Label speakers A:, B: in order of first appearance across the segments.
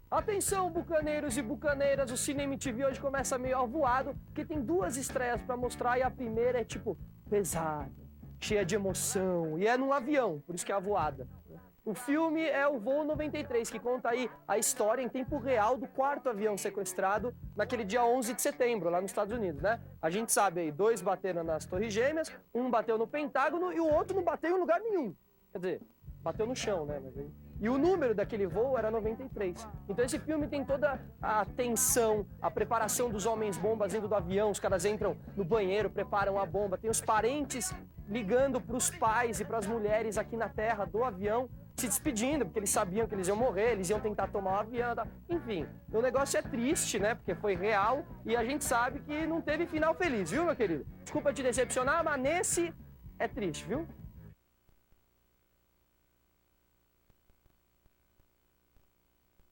A: Atenção, bucaneiros e bucaneiras, o CineMtv hoje começa meio avoado, porque tem duas estreias pra mostrar e a primeira é, tipo, pesada, cheia de emoção, e é num avião, por isso que é avoada. O filme é o Voo 93, que conta aí a história em tempo real do quarto avião sequestrado naquele dia 11 de setembro, lá nos Estados Unidos, né? A gente sabe aí, 2 bateram nas Torres Gêmeas, um bateu no Pentágono e o outro não bateu em lugar nenhum. Quer dizer, bateu no chão, né? E o número daquele voo era 93. Então esse filme tem toda a tensão, a preparação dos homens bombas indo do avião, os caras entram no banheiro, preparam a bomba, tem os parentes ligando para os pais e para as mulheres aqui na terra do avião, se despedindo, porque eles sabiam que eles iam morrer, eles iam tentar tomar o avião, tá? Enfim, o negócio é triste, né, porque foi real e a gente sabe que não teve final feliz, viu, meu querido? Desculpa te decepcionar, mas nesse é triste, viu?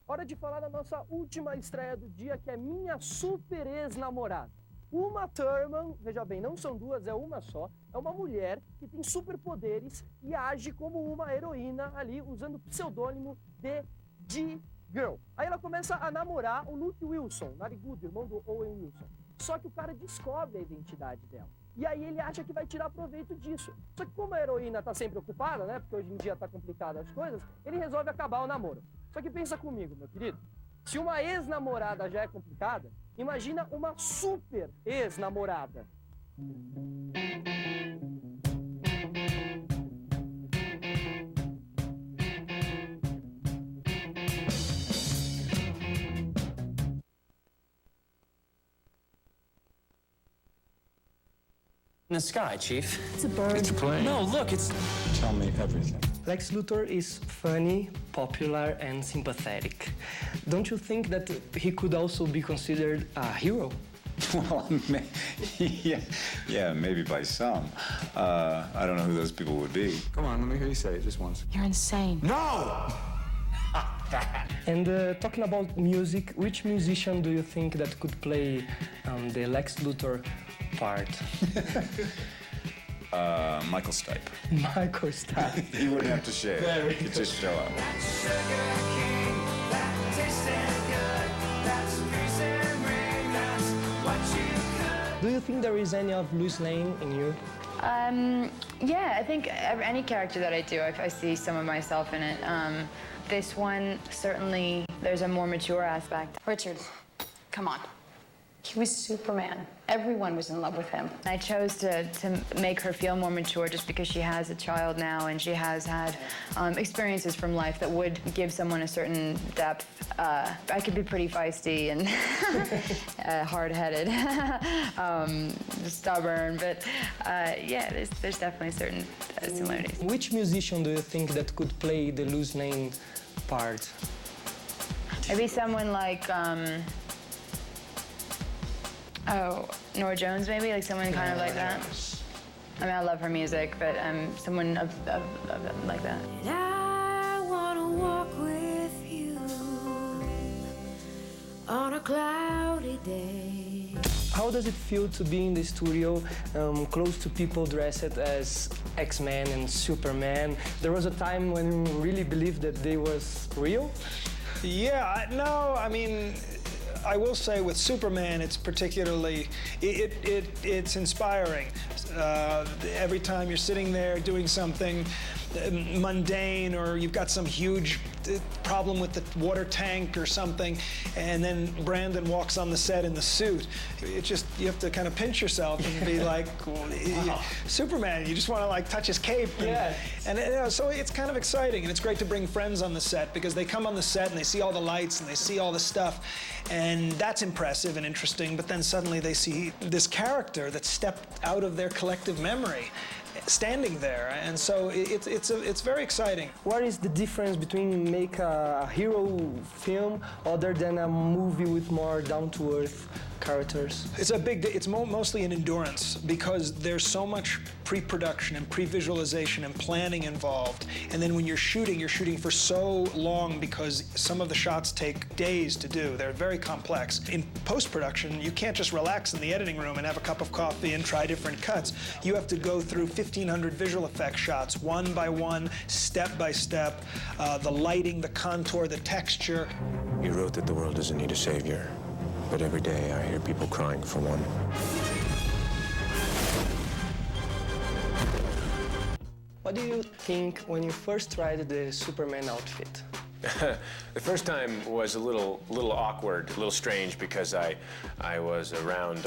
A: Hora de falar da nossa última estreia do dia, que é Minha Super Ex-Namorada. Uma Thurman, veja bem, não são duas, é uma só. É uma mulher que tem superpoderes e age como uma heroína ali, usando o pseudônimo de G-Girl. Aí ela começa a namorar o Luke Wilson, narigudo, irmão do Owen Wilson. Só que o cara descobre a identidade dela. E aí ele acha que vai tirar proveito disso. Só que como a heroína tá sempre ocupada, né, porque hoje em dia tá complicado as coisas, ele resolve acabar o namoro. Só que pensa comigo, meu querido, se uma ex-namorada já é complicada, imagina uma super ex-namorada.
B: In the sky, Chief.
C: It's a bird.
B: It's a plane. No, look, it's...
D: Tell me everything.
E: Lex Luthor is funny, popular, and sympathetic. Don't you think that he could also be considered a hero?
D: Well, yeah, maybe by some. I don't know who those people would be. Come on, let me hear you say it just once.
C: You're insane.
D: No!
E: And talking about music, which musician do you think that could play the Lex Luthor part?
D: Michael Stipe.
E: Michael Stipe.
D: He wouldn't have to shave. He'd just show up.
E: Do you think there is any of Lois Lane in you?
C: Yeah, I think any character that I do, I see some of myself in it. This one, certainly, there's a more mature aspect.
F: Richard, come on. He was Superman. Everyone was in love with him.
C: I chose to make her feel more mature just because she has a child now and she has had experiences from life that would give someone a certain depth. I could be pretty feisty and hard-headed, stubborn, but yeah, there's definitely certain similarities.
E: Which musician do you think that could play the Lois Lane part?
C: Maybe someone like, Nora Jones, maybe, like someone kind of like that. I mean, I love her music, but someone of like that.
G: I wanna walk with you on a cloudy day.
E: How does it feel to be in the studio, close to people dressed as X-Men and Superman? There was a time when you really believed that they was real?
H: Yeah, no, I mean, I will say with Superman, it's particularly, it's inspiring. Every time you're sitting there doing something mundane, or you've got some huge problem with the water tank or something, and then Brandon walks on the set in the suit, it just, you have to kind of pinch yourself and be like, Superman, you just want to like touch his cape. And you know, so it's kind of exciting, and it's great to bring friends on the set, because they come on the set and they see all the lights and they see all the stuff, and that's impressive and interesting, but then suddenly they see this character that stepped out of their collective memory, standing there, and so it's very exciting.
E: What is the difference between make a hero film other than a movie with more down-to-earth characters?
H: It's mostly an endurance because there's so much pre-production and pre-visualization and planning involved. And then when you're shooting for so long because some of the shots take days to do. They're very complex. In post-production, you can't just relax in the editing room and have a cup of coffee and try different cuts. You have to go through 1,500 visual effects shots, one by one, step by step, the lighting, the contour, the texture.
I: You wrote that the world doesn't need a savior. But every day I hear people crying for one.
E: What do you think when you first tried the Superman outfit?
J: The first time was a little awkward, a little strange because I was around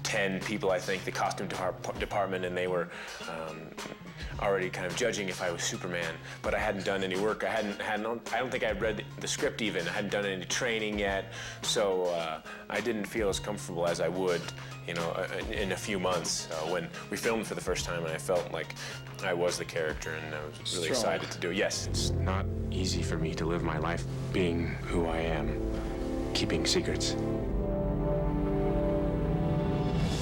J: 10 people, I think, the costume department, and they were already kind of judging if I was Superman, but I hadn't done any work. I don't think I had read the script even. I hadn't done any training yet, so I didn't feel as comfortable as I would, you know, in a few months when we filmed for the first time, and I felt like I was the character, and I was really excited to do it. Yes,
I: it's not easy for me to live my life being who I am, keeping secrets.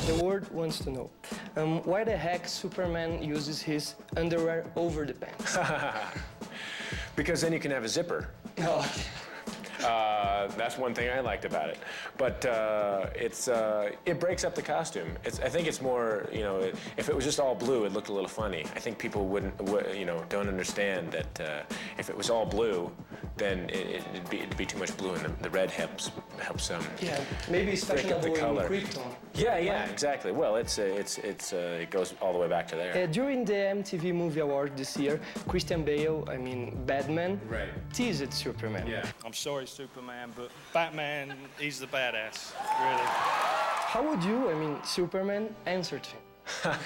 E: The world wants to know, why the heck Superman uses his underwear over the pants?
J: Because then you can have a zipper.
E: Oh.
J: That's one thing I liked about it. But it breaks up the costume. I think it's more, you know, if it was just all blue, it looked a little funny. I think people don't understand that if it was all blue, then it'd be too much blue, and the red helps
E: yeah, maybe especially
J: break up the color.
E: Krypton.
J: Yeah, exactly. Well, it goes all the way back to there.
E: During the MTV Movie Award this year, Christian Bale, I mean Batman, teased Superman.
K: Yeah. I'm sorry, Superman, but Batman, he's the badass, really.
E: How would you, I mean Superman, answer to him?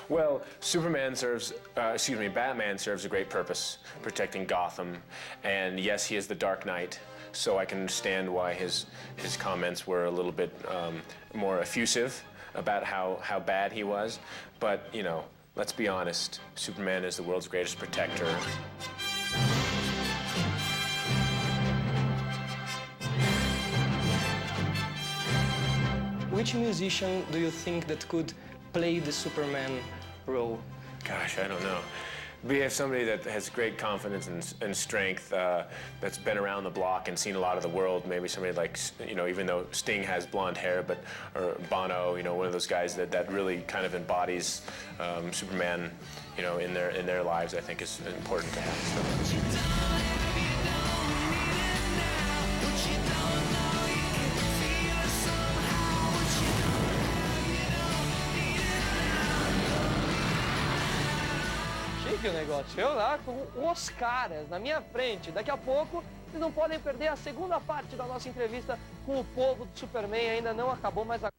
J: Well, Batman serves a great purpose, protecting Gotham, and yes, he is the Dark Knight, so I can understand why his comments were a little bit more effusive about how bad he was, but, you know, let's be honest, Superman is the world's greatest protector.
E: Which musician do you think that could play the Superman role?
J: Gosh, I don't know. We have somebody that has great confidence and strength, that's been around the block and seen a lot of the world. Maybe somebody like, you know, even though Sting has blonde hair, or Bono, you know, one of those guys that really kind of embodies Superman, you know, in their lives, I think is important to have. So.
A: O negócio, eu lá com os caras na minha frente. Daqui a pouco, vocês não podem perder a segunda parte da nossa entrevista com o povo do Superman. Ainda não acabou, mas agora...